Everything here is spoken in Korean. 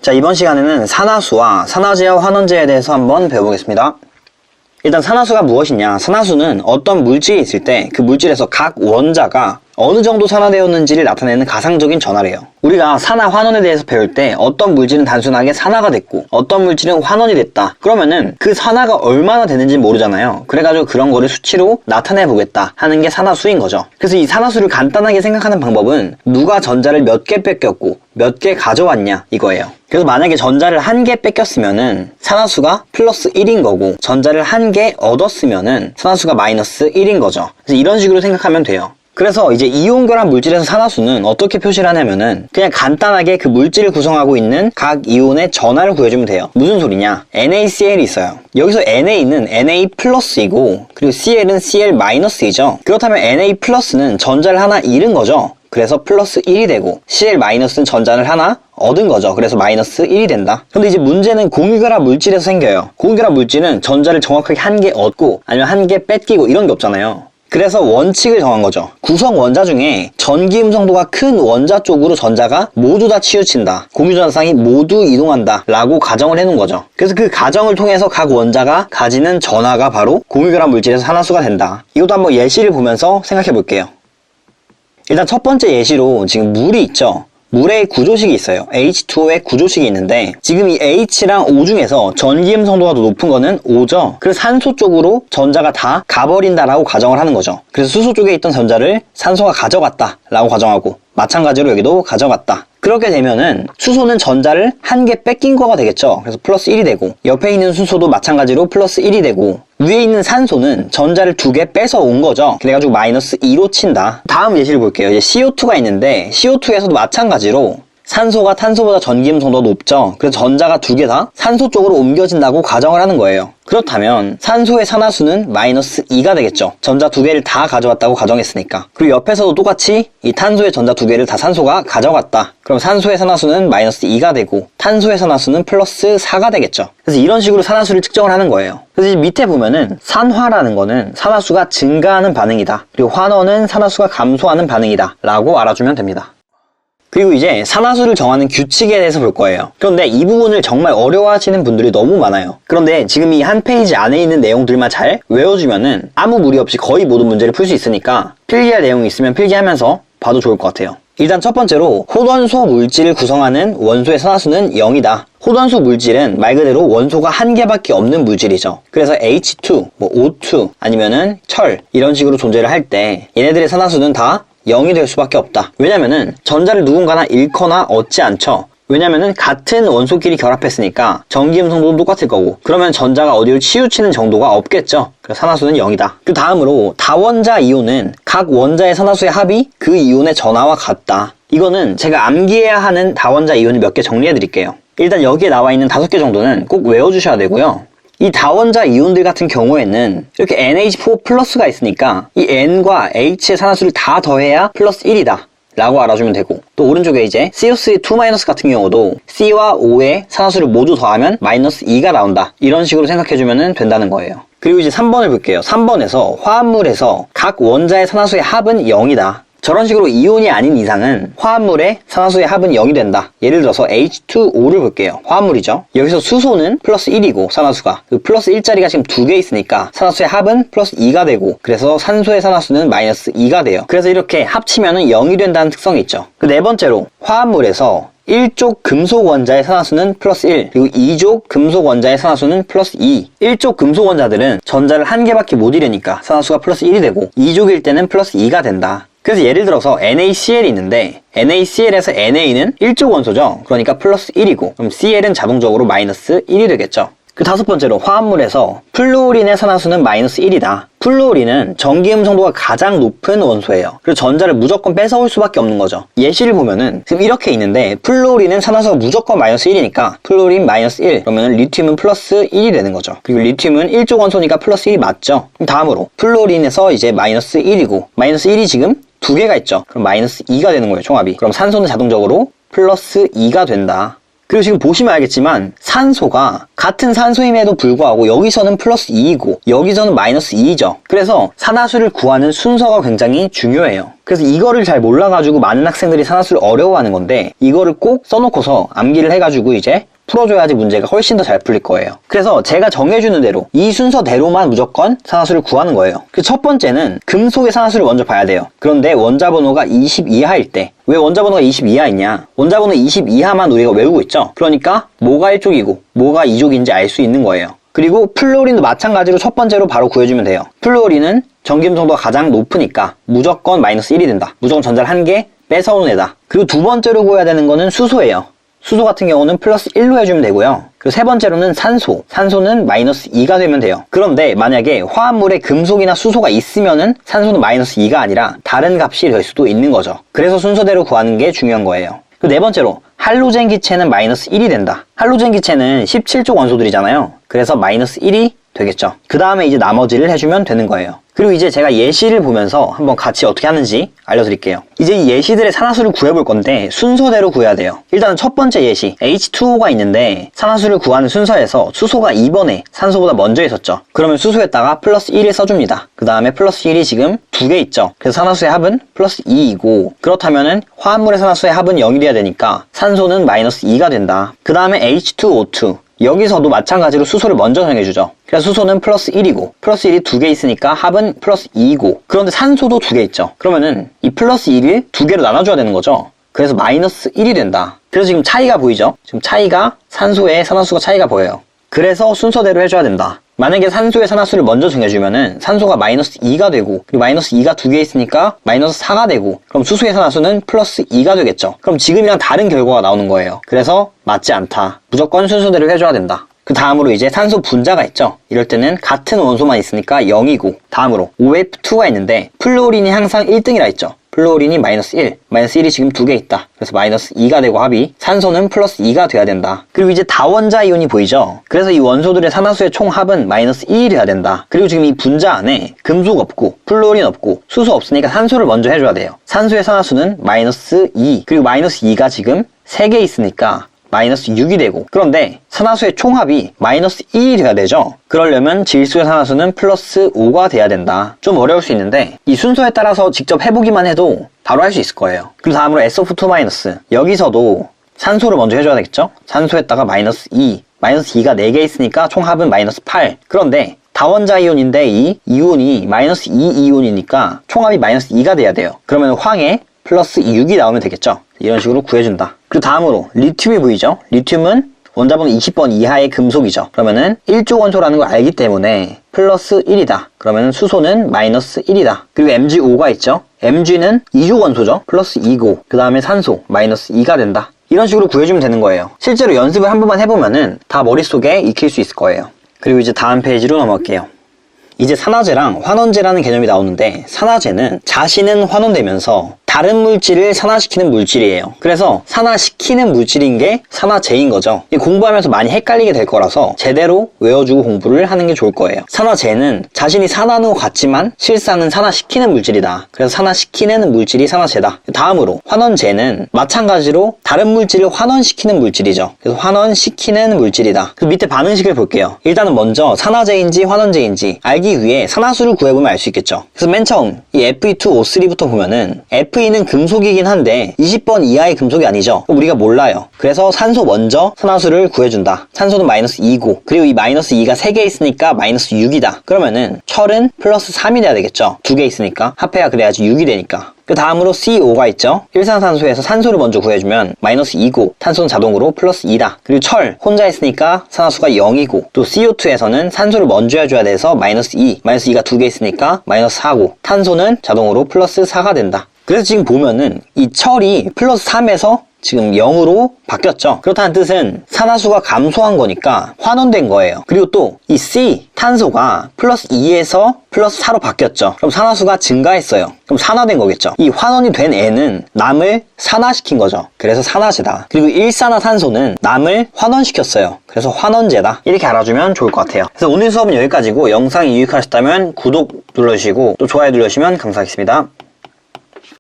자, 이번 시간에는 산화수와 산화제와 환원제에 대해서 한번 배워보겠습니다. 일단 산화수가 무엇이냐? 산화수는 어떤 물질이 있을 때 그 물질에서 각 원자가 어느 정도 산화되었는지를 나타내는 가상적인 전하래요. 우리가 산화 환원에 대해서 배울 때 어떤 물질은 단순하게 산화가 됐고 어떤 물질은 환원이 됐다. 그러면은 그 산화가 얼마나 되는지 모르잖아요. 그래가지고 그런 거를 수치로 나타내 보겠다 하는 게 산화수인 거죠. 그래서 이 산화수를 간단하게 생각하는 방법은 누가 전자를 몇 개 뺏겼고 몇 개 가져왔냐 이거예요. 그래서 만약에 전자를 1개 뺏겼으면은 산화수가 플러스 1인 거고 전자를 1개 얻었으면은 산화수가 마이너스 1인 거죠. 그래서 이런 식으로 생각하면 돼요. 그래서 이제 이온결합 물질에서 산화수는 어떻게 표시를 하냐면은 그냥 간단하게 그 물질을 구성하고 있는 각 이온의 전하를 구해주면 돼요. 무슨 소리냐? NaCl이 있어요. 여기서 Na는 Na 플러스이고 그리고 Cl은 Cl 마이너스이죠. 그렇다면 Na 플러스는 전자를 하나 잃은 거죠. 그래서 플러스 1이 되고 Cl 마이너스는 전자를 하나 얻은 거죠. 그래서 마이너스 1이 된다. 근데 이제 문제는 공유결합 물질에서 생겨요. 공유결합 물질은 전자를 정확하게 1개 얻고 아니면 1개 뺏기고 이런 게 없잖아요. 그래서 원칙을 정한 거죠. 구성 원자 중에 전기음성도가 큰 원자 쪽으로 전자가 모두 다 치우친다. 공유전상이 모두 이동한다 라고 가정을 해놓은 거죠. 그래서 그 가정을 통해서 각 원자가 가지는 전하가 바로 공유결합 물질에서 산화수가 된다. 이것도 한번 예시를 보면서 생각해 볼게요. 일단 첫 번째 예시로 지금 물이 있죠. 물의 구조식이 있어요. H2O의 구조식이 있는데 지금 이 H랑 O 중에서 전기음성도가 더 높은 거는 O죠. 그래서 산소 쪽으로 전자가 다 가버린다라고 가정을 하는 거죠. 그래서 수소 쪽에 있던 전자를 산소가 가져갔다 라고 가정하고 마찬가지로 여기도 가져갔다. 그렇게 되면은 수소는 전자를 1개 뺏긴 거가 되겠죠. 그래서 플러스 1이 되고 옆에 있는 수소도 마찬가지로 플러스 1이 되고 위에 있는 산소는 전자를 2개 뺏어 온 거죠. 그래가지고 마이너스 2로 친다. 다음 예시를 볼게요. 이제 CO2가 있는데 CO2에서도 마찬가지로 산소가 탄소보다 전기음성도가 높죠. 그래서 전자가 2개 다 산소 쪽으로 옮겨진다고 가정을 하는 거예요. 그렇다면 산소의 산화수는 마이너스 2가 되겠죠. 전자 2개를 다 가져왔다고 가정했으니까. 그리고 옆에서도 똑같이 이 탄소의 전자 2개를 다 산소가 가져갔다. 그럼 산소의 산화수는 마이너스 2가 되고 탄소의 산화수는 플러스 4가 되겠죠. 그래서 이런 식으로 산화수를 측정을 하는 거예요. 그래서 이제 밑에 보면은 산화라는 거는 산화수가 증가하는 반응이다. 그리고 환원은 산화수가 감소하는 반응이다 라고 알아주면 됩니다. 그리고 이제 산화수를 정하는 규칙에 대해서 볼 거예요. 그런데 이 부분을 정말 어려워하시는 분들이 너무 많아요. 그런데 지금 이 한 페이지 안에 있는 내용들만 잘 외워주면은 아무 무리 없이 거의 모든 문제를 풀 수 있으니까 필기할 내용이 있으면 필기하면서 봐도 좋을 것 같아요. 일단 첫 번째로 호전소 물질을 구성하는 원소의 산화수는 0이다. 호전소 물질은 말 그대로 원소가 1개밖에 없는 물질이죠. 그래서 H2, O2 아니면은 철 이런 식으로 존재를 할 때 얘네들의 산화수는 다 0이 될 수밖에 없다. 왜냐면은 전자를 누군가나 잃거나 얻지 않죠. 왜냐면은 같은 원소끼리 결합했으니까 전기음성도도 똑같을 거고 그러면 전자가 어디를 치우치는 정도가 없겠죠. 그래서 산화수는 0이다. 그 다음으로 다원자 이온은 각 원자의 산화수의 합이 그 이온의 전하와 같다. 이거는 제가 암기해야 하는 다원자 이온을 몇 개 정리해 드릴게요. 일단 여기에 나와 있는 5개 정도는 꼭 외워주셔야 되고요. 이 다원자 이온들 같은 경우에는 이렇게 NH4 플러스가 있으니까 이 N과 H의 산화수를 다 더해야 플러스 1이다 라고 알아주면 되고 또 오른쪽에 이제 CO2 같은 경우도 C와 O의 산화수를 모두 더하면 마이너스 2가 나온다. 이런 식으로 생각해주면 된다는 거예요. 그리고 이제 3번을 볼게요. 3번에서 화합물에서 각 원자의 산화수의 합은 0이다. 저런 식으로 이온이 아닌 이상은 화합물의 산화수의 합은 0이 된다. 예를 들어서 H2O를 볼게요. 화합물이죠. 여기서 수소는 플러스 1이고 산화수가 그 플러스 1자리가 지금 2개 있으니까 산화수의 합은 플러스 2가 되고 그래서 산소의 산화수는 마이너스 2가 돼요. 그래서 이렇게 합치면은 0이 된다는 특성이 있죠. 그 네 번째로 화합물에서 1족 금속 원자의 산화수는 플러스 1 그리고 2족 금속 원자의 산화수는 플러스 2 1족 금속 원자들은 전자를 1개밖에 못 잃으니까 산화수가 플러스 1이 되고 2족일 때는 플러스 2가 된다. 그래서 예를 들어서 NaCl이 있는데 NaCl에서 Na는 1족 원소죠. 그러니까 플러스 1이고 그럼 Cl은 자동적으로 마이너스 1이 되겠죠. 그 5번째로 화합물에서 플루오린의 산화수는 마이너스 1이다. 플루오린은 전기음성도가 가장 높은 원소예요. 그래서 전자를 무조건 뺏어올 수밖에 없는 거죠. 예시를 보면은 지금 이렇게 있는데 플루오린은 산화수가 무조건 마이너스 1이니까 플루오린 마이너스 1 그러면 리튬은 플러스 1이 되는 거죠. 그리고 리튬은 1족 원소니까 플러스 1이 맞죠. 그럼 다음으로 플루오린에서 이제 마이너스 1이고 마이너스 1이 지금 2개가 있죠. 그럼 마이너스 2가 되는 거예요. 총합이. 그럼 산소는 자동적으로 플러스 2가 된다. 그리고 지금 보시면 알겠지만 산소가 같은 산소임에도 불구하고 여기서는 플러스 2이고 여기서는 마이너스 2죠. 그래서 산화수를 구하는 순서가 굉장히 중요해요. 그래서 이거를 잘 몰라가지고 많은 학생들이 산화수를 어려워하는 건데 이거를 꼭 써놓고서 암기를 해가지고 이제 풀어줘야지 문제가 훨씬 더 잘 풀릴 거예요. 그래서 제가 정해주는 대로 이 순서대로만 무조건 산화수를 구하는 거예요. 그 첫 번째는 금속의 산화수를 먼저 봐야 돼요. 그런데 원자번호가 20 이하일 때, 왜 원자번호가 20 이하이냐? 원자번호 20 이하만 우리가 외우고 있죠. 그러니까 뭐가 1족이고 뭐가 2족인지 알 수 있는 거예요. 그리고 플루오린도 마찬가지로 첫 번째로 바로 구해주면 돼요. 플루오린은 전기음성도가 가장 높으니까 무조건 마이너스 1이 된다. 무조건 전자를 한 개 뺏어오는 애다. 그리고 두 번째로 구해야 되는 거는 수소예요. 수소 같은 경우는 플러스 1로 해주면 되고요. 그리고 세 번째로는 산소. 산소는 마이너스 2가 되면 돼요. 그런데 만약에 화합물에 금속이나 수소가 있으면은 산소는 마이너스 2가 아니라 다른 값이 될 수도 있는 거죠. 그래서 순서대로 구하는 게 중요한 거예요. 그리고 네 번째로 할로젠 기체는 마이너스 1이 된다. 할로젠 기체는 17족 원소들이잖아요. 그래서 마이너스 1이 되겠죠. 그 다음에 이제 나머지를 해주면 되는 거예요. 그리고 이제 제가 예시를 보면서 한번 같이 어떻게 하는지 알려드릴게요. 이제 이 예시들의 산화수를 구해볼 건데 순서대로 구해야 돼요. 일단은 첫 번째 예시 H2O가 있는데 산화수를 구하는 순서에서 수소가 2번에 산소보다 먼저 있었죠. 그러면 수소에다가 플러스 1을 써줍니다. 그 다음에 플러스 1이 지금 2개 있죠. 그래서 산화수의 합은 플러스 2이고 그렇다면은 화합물의 산화수의 합은 0이 돼야 되니까 산소는 마이너스 2가 된다. 그 다음에 H2O2 여기서도 마찬가지로 수소를 먼저 정해주죠. 그래서 수소는 플러스 1이고 플러스 1이 2개 있으니까 합은 플러스 2이고 그런데 산소도 2개 있죠. 그러면은 이 플러스 1을 2개로 나눠줘야 되는 거죠. 그래서 마이너스 1이 된다. 그래서 지금 차이가 보이죠? 지금 차이가 산소의 산화수가 차이가 보여요. 그래서 순서대로 해줘야 된다. 만약에 산소의 산화수를 먼저 정해주면은 산소가 마이너스 2가 되고 그리고 마이너스 2가 2개 있으니까 마이너스 4가 되고 그럼 수소의 산화수는 플러스 2가 되겠죠. 그럼 지금이랑 다른 결과가 나오는 거예요. 그래서 맞지 않다. 무조건 순서대로 해줘야 된다. 그 다음으로 이제 산소 분자가 있죠. 이럴 때는 같은 원소만 있으니까 0이고 다음으로 OF2가 있는데 플루오린이 항상 1등이라 했죠. 플루오린이 마이너스 1, 마이너스 1이 지금 2개 있다. 그래서 마이너스 2가 되고 합이 산소는 플러스 2가 돼야 된다. 그리고 이제 다원자 이온이 보이죠? 그래서 이 원소들의 산화수의 총합은 마이너스 2이 돼야 된다. 그리고 지금 이 분자 안에 금속 없고 플루오린 없고 수소 없으니까 산소를 먼저 해줘야 돼요. 산소의 산화수는 마이너스 2, 그리고 마이너스 2가 지금 3개 있으니까 마이너스 6이 되고 그런데 산화수의 총합이 마이너스 2이 돼야 되죠. 그러려면 질소의 산화수는 플러스 5가 돼야 된다. 좀 어려울 수 있는데 이 순서에 따라서 직접 해보기만 해도 바로 할 수 있을 거예요. 그리고 다음으로 SO2- 여기서도 산소를 먼저 해줘야 되겠죠. 산소에다가 마이너스 2, 마이너스 2가 4개 있으니까 총합은 마이너스 8. 그런데 다원자 이온인데 이 이온이 마이너스 2 이온이니까 총합이 마이너스 2가 돼야 돼요. 그러면 황에 플러스 6이 나오면 되겠죠. 이런 식으로 구해준다. 그리고 다음으로 리튬이 보이죠? 리튬은 원자번호 20번 이하의 금속이죠. 그러면은 1족 원소라는 걸 알기 때문에 플러스 1이다. 그러면 수소는 마이너스 1이다. 그리고 MgO가 있죠. Mg는 2족 원소죠. 플러스 2고 그 다음에 산소 마이너스 2가 된다. 이런 식으로 구해주면 되는 거예요. 실제로 연습을 한 번만 해보면은 다 머릿속에 익힐 수 있을 거예요. 그리고 이제 다음 페이지로 넘어갈게요. 이제 산화제랑 환원제라는 개념이 나오는데 산화제는 자신은 환원되면서 다른 물질을 산화시키는 물질이에요. 그래서 산화시키는 물질인 게 산화제인 거죠. 공부하면서 많이 헷갈리게 될 거라서 제대로 외워주고 공부를 하는 게 좋을 거예요. 산화제는 자신이 산화하는 것 같지만 실상은 산화시키는 물질이다. 그래서 산화시키는 물질이 산화제다. 다음으로 환원제는 마찬가지로 다른 물질을 환원시키는 물질이죠. 그래서 환원시키는 물질이다. 그 밑에 반응식을 볼게요. 일단은 먼저 산화제인지 환원제인지 알기 위해 산화수를 구해보면 알 수 있겠죠. 그래서 맨 처음 이 Fe2O3부터 보면은 Fe는 금속이긴 한데 20번 이하의 금속이 아니죠. 우리가 몰라요. 그래서 산소 먼저 산화수를 구해준다. 산소는 마이너스 2고 그리고 이 마이너스 2가 3개 있으니까 마이너스 6이다. 그러면은 철은 플러스 3이 돼야 되겠죠. 2개 있으니까 합해야 그래야지 6이 되니까. 그 다음으로 CO가 있죠. 일산산소에서 산소를 먼저 구해주면 마이너스 2고 탄소는 자동으로 플러스 2다. 그리고 철 혼자 있으니까 산화수가 0이고 또 CO2에서는 산소를 먼저 해줘야 돼서 마이너스 2, 마이너스 2가 2개 있으니까 마이너스 4고 탄소는 자동으로 플러스 4가 된다. 그래서 지금 보면은 이 철이 플러스 3에서 지금 0으로 바뀌었죠. 그렇다는 뜻은 산화수가 감소한 거니까 환원된 거예요. 그리고 또 이 C, 탄소가 플러스 2에서 플러스 4로 바뀌었죠. 그럼 산화수가 증가했어요. 그럼 산화된 거겠죠. 이 환원이 된 애는 남을 산화시킨 거죠. 그래서 산화제다. 그리고 일산화탄소는 남을 환원시켰어요. 그래서 환원제다. 이렇게 알아주면 좋을 것 같아요. 그래서 오늘 수업은 여기까지고 영상이 유익하셨다면 구독 눌러주시고 또 좋아요 눌러주시면 감사하겠습니다.